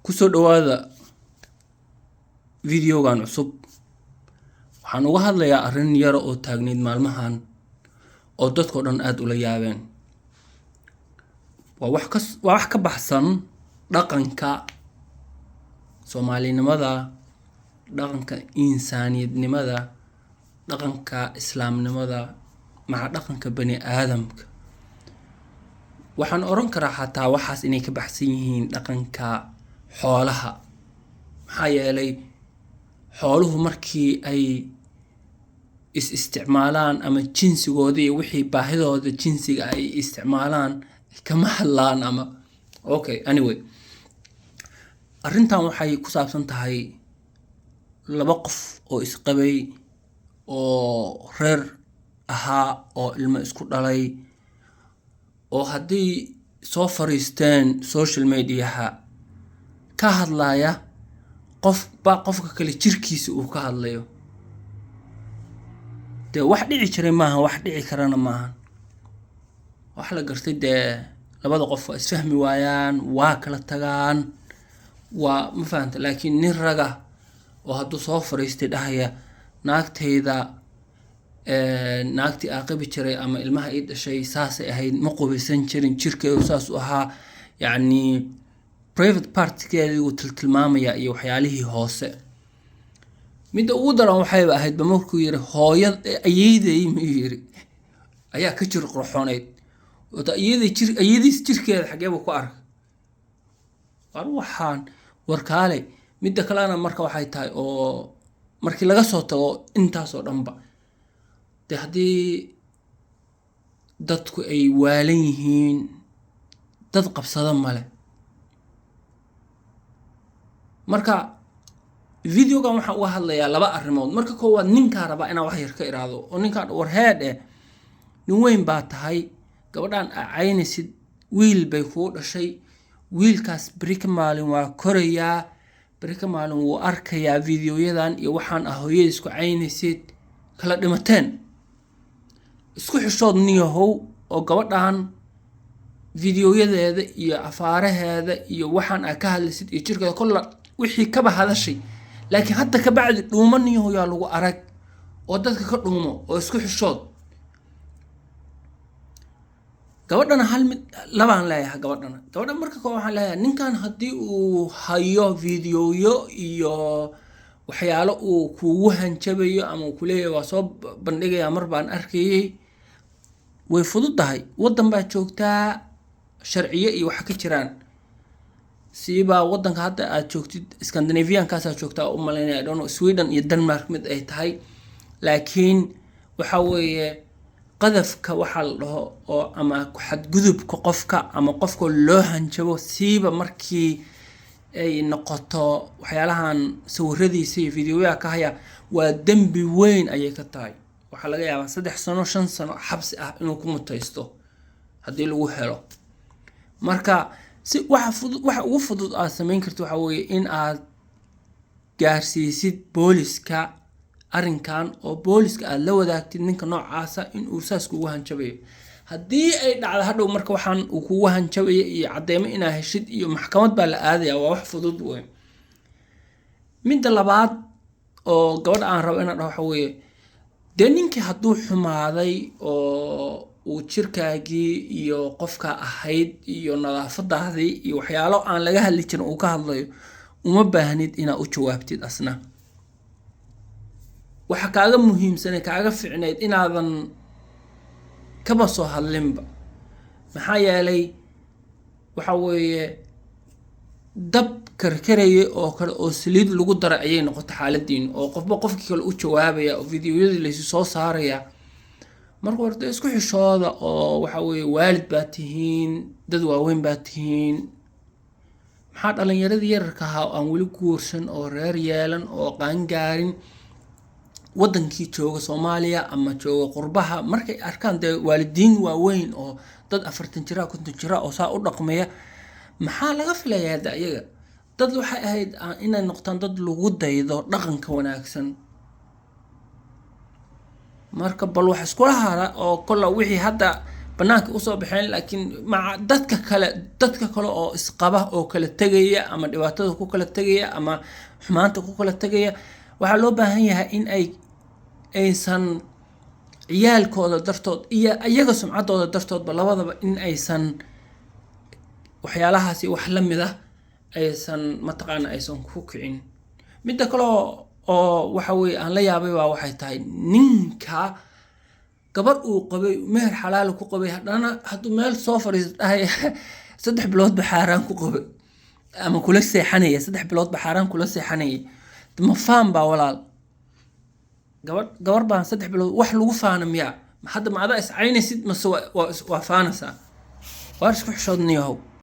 kusoo dhawaada videogan cusub. waxaan uga hadlayaa arrin yar oo taagneyd maalmahan oo dadkoo dhan aad ula yaabeen. waa wax ka baxsan dhaqanka Soomaalinimada, dhaqanka insaaniyadnimada, dhaqanka islaamnimada, maca dhaqanka bani aadamka. waxaan oran karaa xataa waxaas inay ka baxsan yihiin dhaqanka xoolaha. maxaa yeelay xooluhu markii ay isticmaalaan ama jinsigooda iyo wixii baahidooda jinsiga ay isticmaalaan kama hadlaan ama anyway, arrintan waxay ku saabsan tahay laba qof oo isqabay oo reer ahaa oo ilmo isku dhalay oo haddii soo fariisteen social mediaha ka hadlaya qofka kale jirkiisa uu ka hadlayo. dee wax dhici jiray maaha, wax dhici karana maaha. wax la gartay dee labada qof waa isfahmi waayaan, waa kala tagaan, waa ma fahanta. laakiin nin raga oo hadduu soo fariistay dhahaya naagtii aaqibi jiray ama ilmaha ii dhashay saasay ahayd, ma qubaysan jirin, jirkeedu saas u ahaa, yacni private partkeedii uu tilmaamaya iyo waxyaalihii hoose. midda ugu daran waxayba ahaydba markuu yiri hooyad ayeeday ma yiri ayaa ka jir qurxooneyd. wada ayeediis jirkeeda xageeba ku arag waxaan warkaale. midda kalena marka waxay tahay oo markii laga soo tago intaasoo dhanba dee haddii dadku ay waalan yihiin dad qabsada male. marka videogan waxaan uga hadlayaa laba arrimood. marka koowaad ninkaa rabaa inaan wax yar ka iraado oo ninkaan warheedhe nin weyn baa tahay, gabadhaan caynaysid wiil bay kuu dhashay, wiilkaas beri ka maalin waa korayaa, beri ka maalin wuu arkayaa videoyadan iyo waxaan hooyada isku caynaysid kala dhimateen. isku xishood niyahow oo gabadhaan videoyadeeda iyo afaaraheeda iyo waxaan ka hadlaysid iyo jirkeeda kolla wixii kaba hadashay, laakiin hadda ka bacdi dhuuma niyahow yaa lagu arag oo dadka ka dhuumo oo isku xishood. gabadhana hal mid labaan leeyahay. gabadhan marka koowaad waxaan leeyahay ninkan haddii uu hayo videoyo iyo waxyaalo uu kugu hanjabayo ama uu kuleeyahay waa soo bandhigayaa mar baan arkayay, way fududahay. waddan baa joogtaa sharciyo iyo wax ka jiraan. siibaa waddanka hadda aad joogtid Scandinavian-kaasaa joogtaa u malaynaya dhono Sweden iyo Denmark mid ay tahay. laakiin waxa weeye qadafka waxaa la dhaho oo ama xadgudubka qofka ama qofka loo hanjabo, siiba markii ay noqoto waxyaalahan sawiradiisa iyo videoyaha ka haya, waa dembi weyn ayay ka tahay. waxaa laga yaabaa 3 sano 5 sano xabsi ah inuu ku mutaysto haddii lagu helo. marka waxa ugu fudud aad samayn karto waxa weeye in aad gaarsiisid booliska arrinkan oo booliska aad la wadaagtid ninka noocaasa in uu saas kugu hanjabayo. haddii ay dhacdo hadhow marka waxaan uu kugu hanjabayo iyo cadeymo inaa heshid iyo maxkamad baa la aadaya, waa wax fudud weyn. midda labaad oo gabadha aan rabo inaan dhaho waxa weeye dee ninkii hadduu xumaaday oo uu jirkaagii iyo qofka ahayd iyo nadaafadaadii iyo waxyaalo aan laga hadli jirin uu ka hadlayo, uma baahnid inaad u jawaabtid asna. waxa kaaga muhiimsan kaaga ficneyd inaadan kaba soo hadlinba. maxaa yeelay waxa weeye dab karkaraya oo kale oo saliid lagu daray ayay noqotay xaaladiin, oo qofba qofkii kale u jawaabaya oo videoyadii laysu soo saaraya. marka horta isku xishooda oo waxa weeye waalid baa tihiin, dad waaweyn baa tihiin. maxaa dhalinyaradii yararka ahaa oo aan weli guursan oo reer yeelan oo qaangaarin waddankii jooga Soomaaliya ama jooga qurbaha markay arkaan dee waalidiin waaweyn oo dad 40 jira 50 jira oo saa u dhaqmaya, maxaa laga filayaa iyaga? dad waxay ahayd inay noqdaan dad lagu daydo dhaqanka wanaagsan. marka bal wax isku hara oo kolla wixii hadda banaanka usoo baxeen laakiin maca dadka kale oo isqaba oo kala tagaya ama dhibaatada ku kala tagaya ama xumaanta ku kala tagaya waxaa loo baahan yahay in aysan ciyaalkooda dartood iyo iyaga sumcadooda dartoodba labadaba in aysan waxyaalahaasi wax la mid ah aysan mataqaana aysan ku kicin. midda kale oo waxa weeye aan la yaabay waa waxay tahay ninka gabar uu qabay meher xalaal ku qabay hadana haduu meel soo fariistay 3 bilood baxaraan ku qabay ama kula seexanaya 3 bilood baxaraan kula seexanaya ma faan ba walaal gabar baan 3 bilood wax lagu faanamiya hadda ma ada is caynaysid ma soo waa faanasa waa isku xishoodniyo